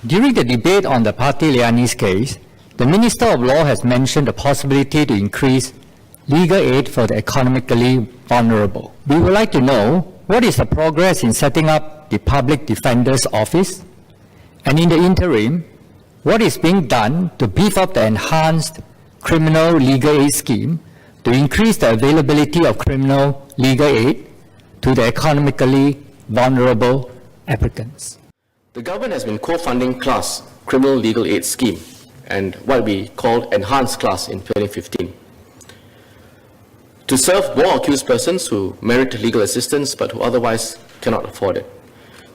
During the debate on the Pati Lianis case, the Minister of Law has mentioned the possibility to increase legal aid for the economically vulnerable. We would like to know what is the progress in setting up the Public Defender's Office, and in the interim, what is being done to beef up the enhanced criminal legal aid scheme to increase the availability of criminal legal aid to the economically vulnerable applicants. The government has been co-funding CLAS, Criminal Legal Aid Scheme, and what we called Enhanced CLAS in 2015, to serve more accused persons who merit legal assistance but who otherwise cannot afford it.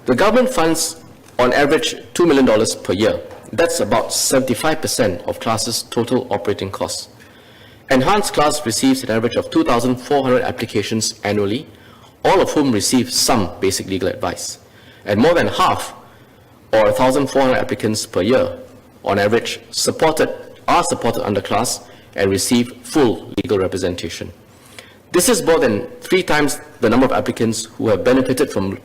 The government funds on average $2 million per year. That's about 75% of CLAS's total operating costs. Enhanced CLAS receives an average of 2,400 applications annually, all of whom receive some basic legal advice. And more than half, or 1,400 applicants per year, on average, are supported under CLAS and receive full legal representation. This is more than 3 times the number of applicants who have benefited from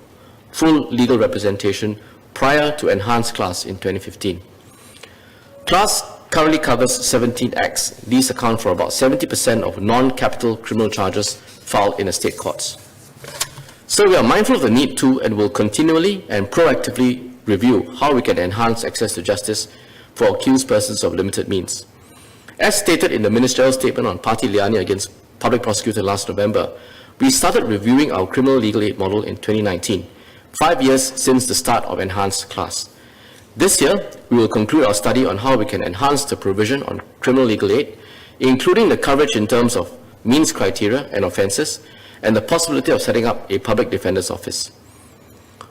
full legal representation prior to Enhanced CLAS in 2015. CLAS currently covers 17 acts. These account for about 70% of non-capital criminal charges filed in the state courts. So we are mindful of the need to and will continually and proactively review how we can enhance access to justice for accused persons of limited means. As stated in the ministerial statement on Pati Liani against public prosecutor last November, we started reviewing our criminal legal aid model in 2019, 5 years since the start of Enhanced CLAS. This year, we will conclude our study on how we can enhance the provision on criminal legal aid, including the coverage in terms of means criteria and offences, and the possibility of setting up a public defender's office.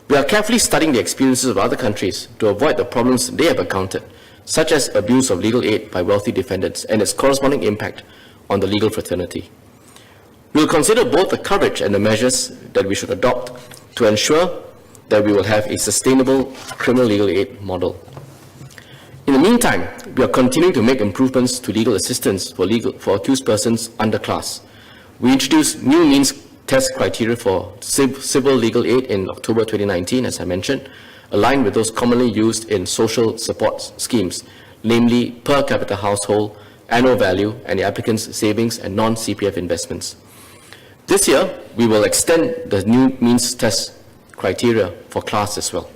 We are carefully studying the experiences of other countries to avoid the problems they have encountered, such as abuse of legal aid by wealthy defendants and its corresponding impact on the legal fraternity. We will consider both the coverage and the measures that we should adopt to ensure that we will have a sustainable criminal legal aid model. In the meantime, we are continuing to make improvements to legal assistance for accused persons under CLAS. We introduced new means test criteria for civil legal aid in October 2019, as I mentioned, aligned with those commonly used in social support schemes, namely per capita household, annual value, and the applicant's savings and non-CPF investments. This year, we will extend the new means test criteria for CLAS as well.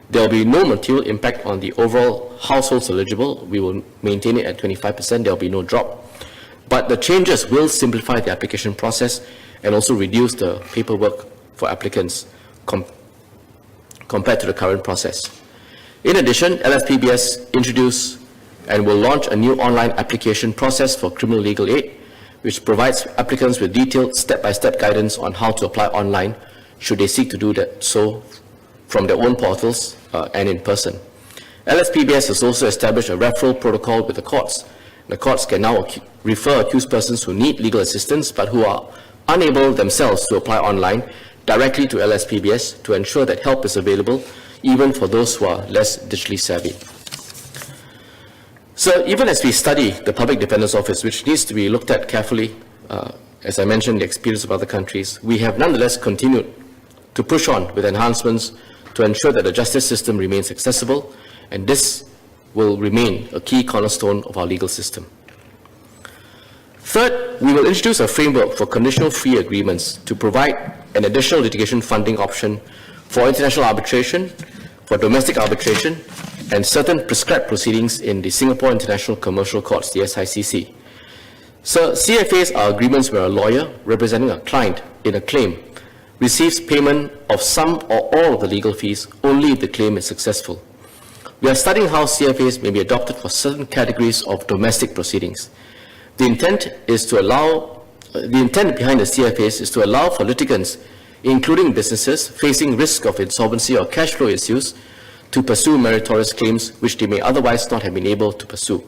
There will be no material impact on the overall households eligible. We will maintain it at 25%. There will be no drop. But the changes will simplify the application process and also reduce the paperwork for applicants compared to the current process. In addition, LFPBS introduced and will launch a new online application process for criminal legal aid, which provides applicants with detailed step-by-step guidance on how to apply online should they seek to do that so from their own portals and in person. LSPBS has also established a referral protocol with the courts. The courts can now refer accused persons who need legal assistance but who are unable themselves to apply online directly to LSPBS to ensure that help is available even for those who are less digitally savvy. So even as we study the Public Defender's Office, which needs to be looked at carefully, as I mentioned, the experience of other countries, we have nonetheless continued to push on with enhancements to ensure that the justice system remains accessible, and this will remain a key cornerstone of our legal system. Third, we will introduce a framework for conditional fee agreements to provide an additional litigation funding option for international arbitration, for domestic arbitration, and certain prescribed proceedings in the Singapore International Commercial Courts, the SICC. So CFAs are agreements where a lawyer representing a client in a claim receives payment of some or all of the legal fees only if the claim is successful. We are studying how CFAs may be adopted for certain categories of domestic proceedings. The intent behind the CFAs is to allow for litigants, including businesses facing risk of insolvency or cash flow issues, to pursue meritorious claims which they may otherwise not have been able to pursue.